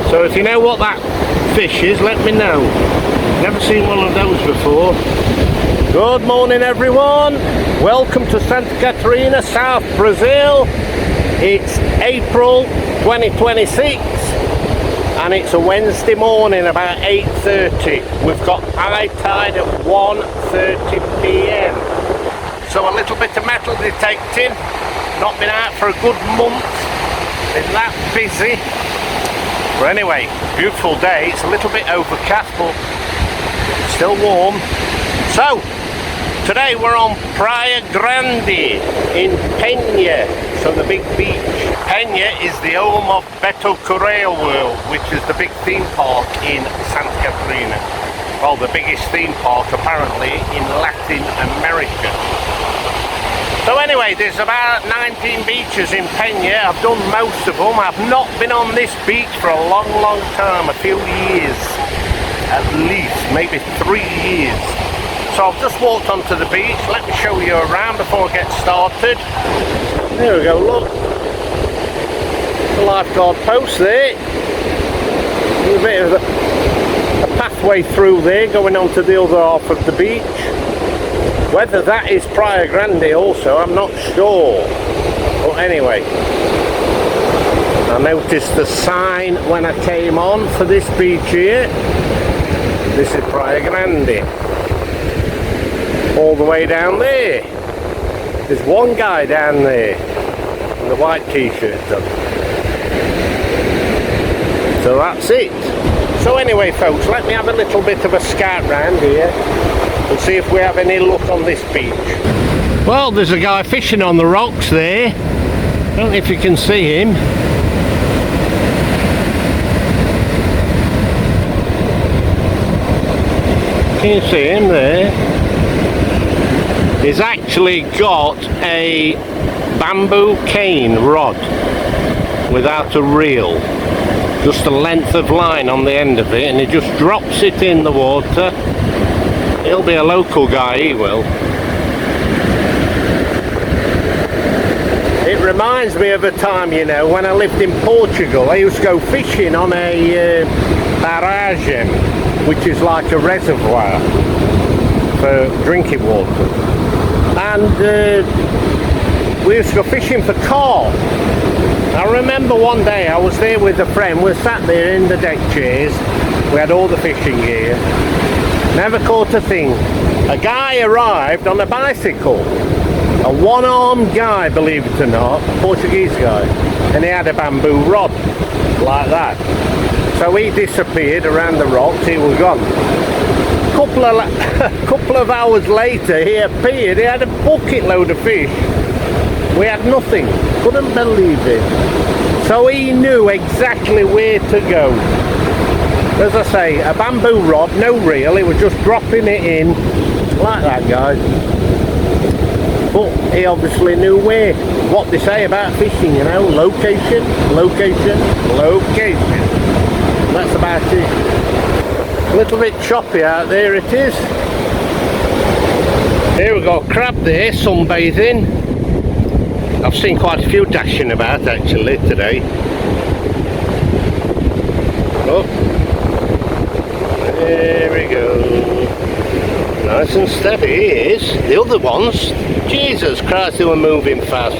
So if you know what that fish is, let me know. Never seen one of those before. Good morning everyone. Welcome to Santa Catarina South Brazil. It's April 2026 and it's a Wednesday morning about 8:30. We've got high tide at 1:30 p.m. So a little bit of metal detecting. Not been out for a good month. Been that busy. But anyway, beautiful day. It's a little bit overcast but still warm. So today we're on Praia Grande in Penha, so the big beach. Penha is the home of Beto Correa World, which is the big theme park in Santa Catarina. Well, the biggest theme park apparently in Latin America. So anyway, there's about 19 beaches in Penha. I've done most of them. I've not been on this beach for a long time, a few years. At least, maybe 3 years. So I've just walked onto the beach. Let me show you around before I get started. There we go, look. The lifeguard post there. There's a bit of a pathway through there going onto the other half of the beach. Whether that is Praia Grande also, I'm not sure. But anyway, I noticed the sign when I came on for this beach here. This is Praia Grande. All the way down there. There's one guy down there with a white t-shirt on. So that's it. So anyway folks, let me have a little bit of a scout round here and see if we have any luck on this beach. Well, there's a guy fishing on the rocks there. I don't know if you can see him. Can you see him there? He's actually got a bamboo cane rod without a reel. Just a length of line on the end of it, and he just drops it in the water. He'll be a local guy, he will. It reminds me of a time, you know, when I lived in Portugal. I used to go fishing on a barrage, which is like a reservoir for drinking water. And we used to go fishing for carp. I remember one day I was there with a friend. We sat there in the deck chairs. We had all the fishing gear. Never caught a thing. A guy arrived on a bicycle. A one-armed guy, believe it or not. A Portuguese guy. And he had a bamboo rod. Like that. So he disappeared around the rocks. He was gone. Couple of hours later he appeared. He had a bucket load of fish. We had nothing. Couldn't believe it. So he knew exactly where to go. As I say, a bamboo rod, no reel. He was just dropping it in like that, guys. But he obviously knew where. What they say about fishing, you know, location, location, location. That's about it. A little bit choppy out there it is. Here we got a crab there sunbathing. I've seen quite a few dashing about actually today. Oh, there we go. Nice and steady he is. The other ones, Jesus Christ, they were moving fast.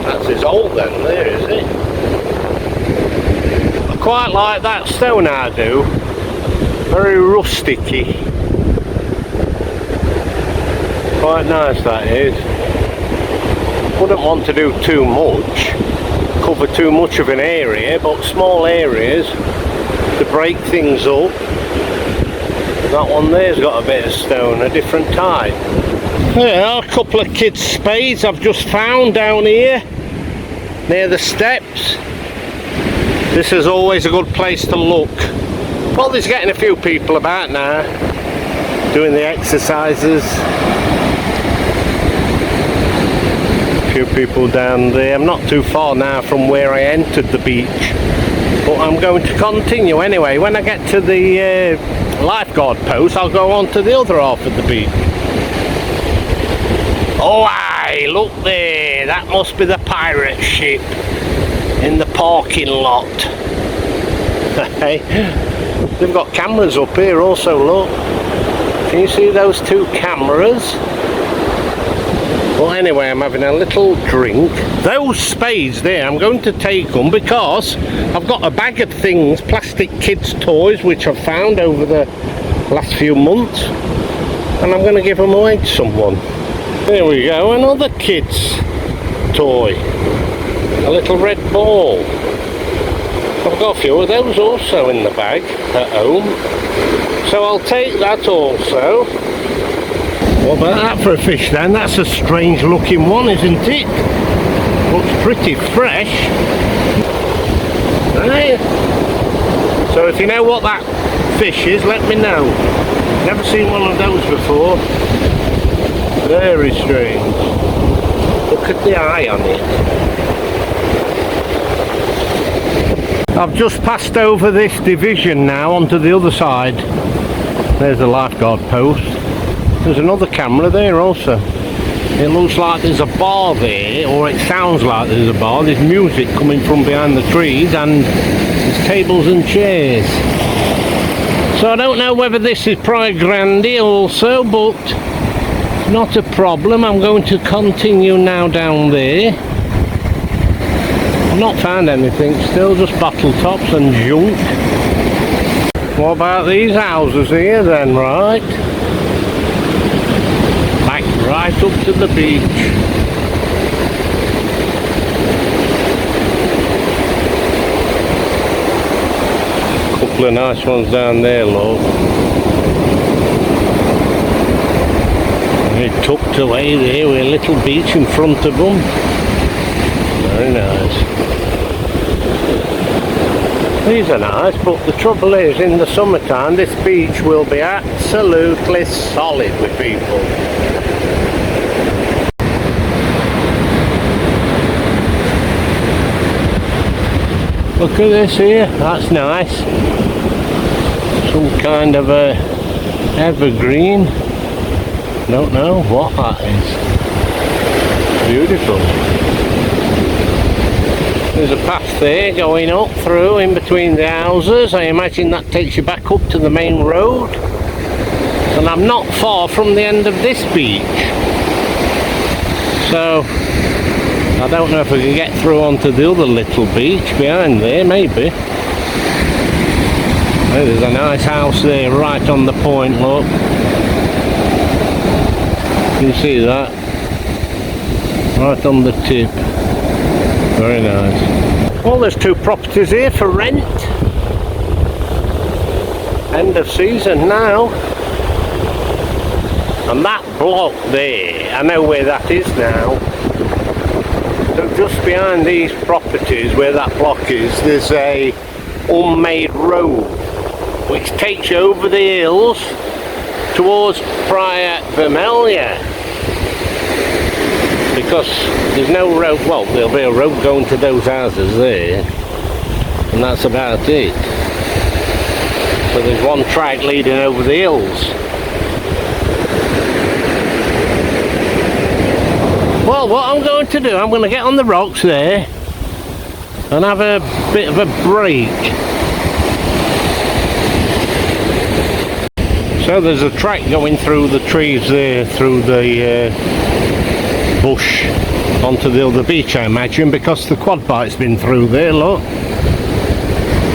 That's his hole then, there is it. Quite like that stone, I do. Very rusticy. Quite nice that is. Wouldn't want to do too much, cover too much of an area, but small areas to break things up. That one there's got a bit of stone, a different type. Yeah, a couple of kids' spades I've just found down here near the steps. This is always a good place to look. Well, there's getting a few people about now doing the exercises. A few people down there. I'm not too far now from where I entered the beach, but I'm going to continue anyway. When I get to the lifeguard post, I'll go on to the other half of the beach. Oh, aye, look there. That must be the pirate ship in the parking lot. They've got cameras up here also, look. Can you see those two cameras? Well, anyway, I'm having a little drink. Those spades there, I'm going to take them because I've got a bag of things, plastic kids' toys, which I've found over the last few months, and I'm going to give them away to someone. There we go, another kid's toy. A little red ball. I've got a few of those also in the bag at home. So I'll take that also. What about that for a fish then? That's a strange looking one, isn't it? Looks pretty fresh. Right. So if you know what that fish is, let me know. Never seen one of those before. Very strange. Look at the eye on it. I've just passed over this division now onto the other side. There's the lifeguard post. There's another camera there also. It looks like there's a bar there, or it sounds like there's a bar. There's music coming from behind the trees, and there's tables and chairs. So I don't know whether this is Praia Grande also, but not a problem. I'm going to continue now down there. I've not found anything still, just bottle tops and junk. What about these houses here then, right? Back right up to the beach. Couple of nice ones down there, look. They're tucked away there with a little beach in front of them. Very nice. These are nice, but the trouble is, in the summertime, this beach will be absolutely solid with people. Look at this here, that's nice. Some kind of a evergreen. Don't know what that is. Beautiful. There's a path there going up through in between the houses. I imagine that takes you back up to the main road. And I'm not far from the end of this beach. So I don't know if I can get through onto the other little beach behind there, maybe. Oh, there's a nice house there right on the point, look. You can see that? Right on the tip. Very nice. Well, there's two properties here for rent. End of season now. And that block there, I know where that is now. So just behind these properties, where that block is, there's a unmade road which takes you over the hills towards Praia Grande. Because there's no road, well, there'll be a road going to those houses there, and that's about it. So there's one track leading over the hills. Well, what I'm going to do, I'm going to get on the rocks there and have a bit of a break. So there's a track going through the trees there, through the bush onto the other beach, I imagine, because the quad bike's been through there, look.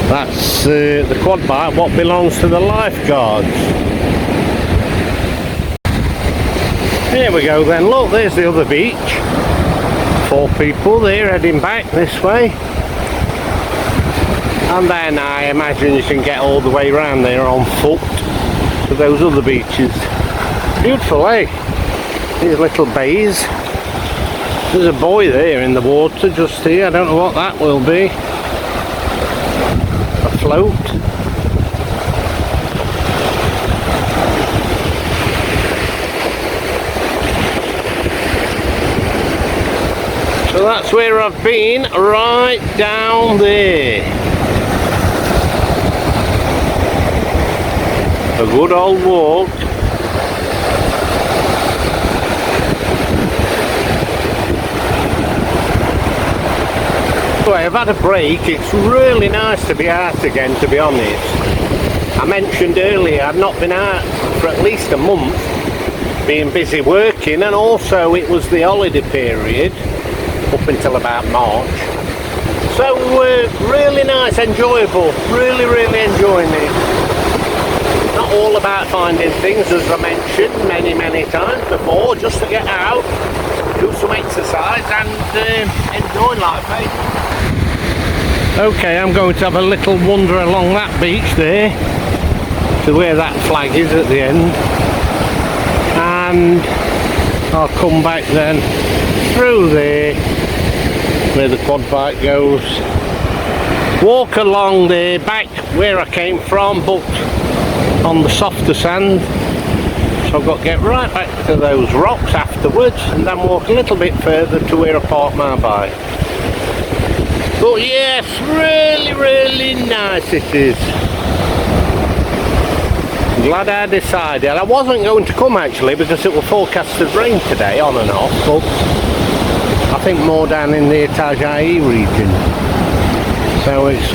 That's the quad bike, what belongs to the lifeguards. Here we go then, look, there's the other beach. 4 people there heading back this way. And then I imagine you can get all the way around there on foot to those other beaches. Beautiful, eh? These little bays. There's a buoy there in the water just here. I don't know what that will be. A float. So that's where I've been, right down there. A good old walk. Well, I've had a break. It's really nice to be out again, to be honest. I mentioned earlier I've not been out for at least a month, being busy working, and also it was the holiday period up until about March. So really nice, enjoyable, really enjoying it. Not all about finding things, as I mentioned many times before, just to get out, do some exercise and enjoy life, eh? Okay, I'm going to have a little wander along that beach there to where that flag is at the end, and I'll come back then through there where the quad bike goes, walk along there back where I came from, but on the softer sand. So I've got to get right back to those rocks afterwards and then walk a little bit further to where I parked my bike. But yes, really nice it is. Glad I decided. I wasn't going to come actually because it was forecasted rain today, on and off, but I think more down in the Itajaí region. So it's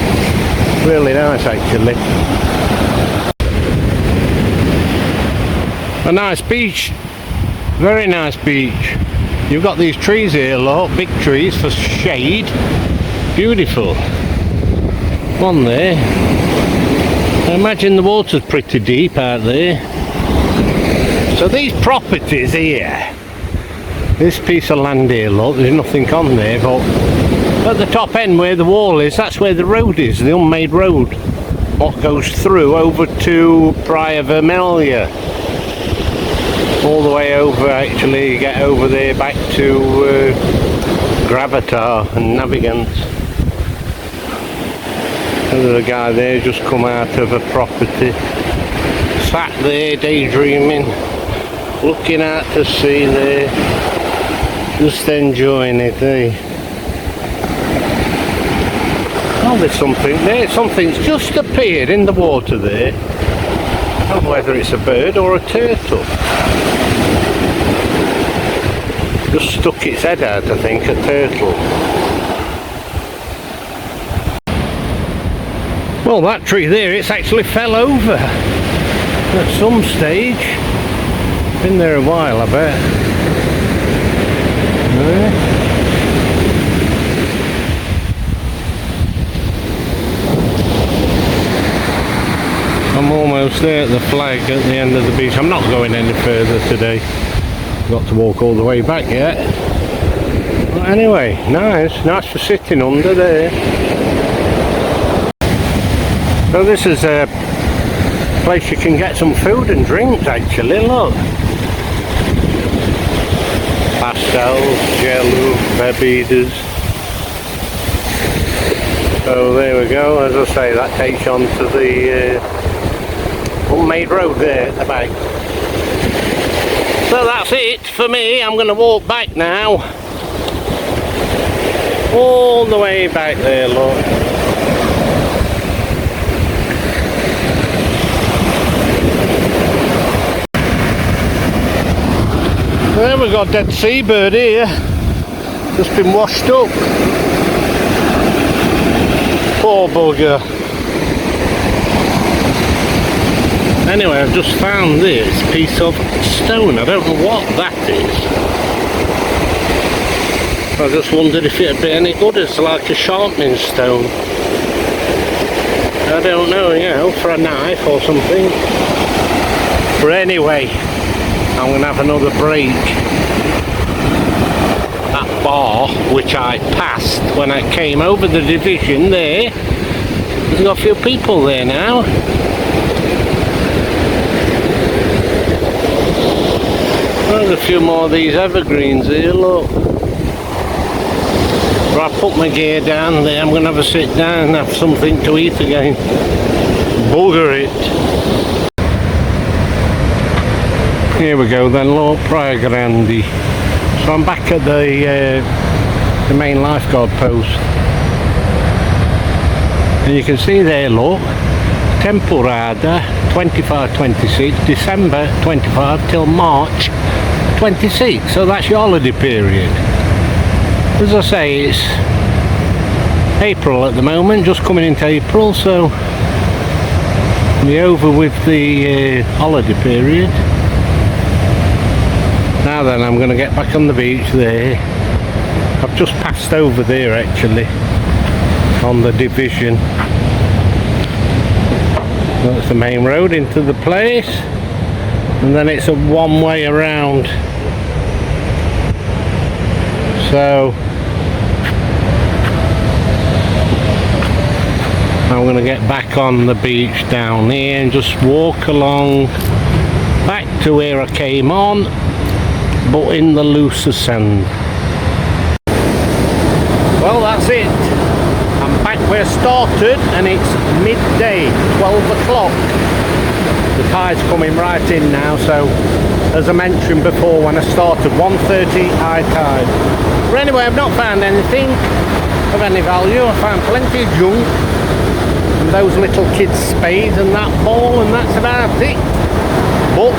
really nice actually. A nice beach, very nice beach. You've got these trees here, look, big trees for shade. Beautiful. One there. I imagine the water's pretty deep out there. So these properties here, this piece of land here, look, there's nothing on there, but at the top end where the wall is, that's where the road is, the unmade road. What goes through over to Praia Vermelha. All the way over, actually, you get over there back to Gravatar and Navigant. There's a guy there just come out of a property, sat there daydreaming, looking out to sea there, just enjoying it, eh? Oh, there's something there, something's just appeared in the water there. I don't know whether it's a bird or a turtle. Just stuck its head out, I think, a turtle. Well, that tree there, it's actually fell over at some stage. Been there a while, I bet. I'm almost there at the flag at the end of the beach. I'm not going any further today. Got to walk all the way back yet. But anyway, nice for sitting under there. So this is a place you can get some food and drinks actually, look. Pastels, gelu, bebidas. So there we go, as I say, that takes you on to the unmade road there at the back. So that's it for me. I'm going to walk back now. All the way back there, look. There we got dead seabird here. Just been washed up. Poor bugger. Anyway, I've just found this piece of stone. I don't know what that is. I just wondered if it'd be any good. It's like a sharpening stone. I don't know, you know, for a knife or something. But anyway, I'm going to have another break. That bar, which I passed when I came over the division there, there's got a few people there now. There's a few more of these evergreens here, look. But I put my gear down there, I'm going to have a sit down and have something to eat again. Bugger it. Here we go then, look, Praia Grande. So I'm back at the main lifeguard post. And you can see there, look, temporada 25-26, December 25 till March 26. So that's your holiday period. As I say, it's April at the moment, just coming into April, so we're over with the holiday period. Now then, I'm going to get back on the beach there. I've just passed over there actually, on the division. That's the main road into the place, and then it's a one-way around. So I'm going to get back on the beach down here and just walk along back to where I came on, but in the looser sand. Well, that's it. I'm back where I started, and it's midday, 12 o'clock. The tide's coming right in now, so as I mentioned before when I started, 1:30 high tide. But anyway, I've not found anything of any value. I found plenty of junk and those little kids' spades and that ball, and that's about it. But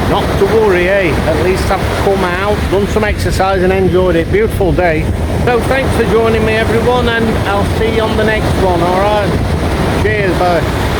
not to worry, eh? At least I've come out, done some exercise and enjoyed it. Beautiful day. So thanks for joining me everyone, and I'll see you on the next one, alright? Cheers, bye.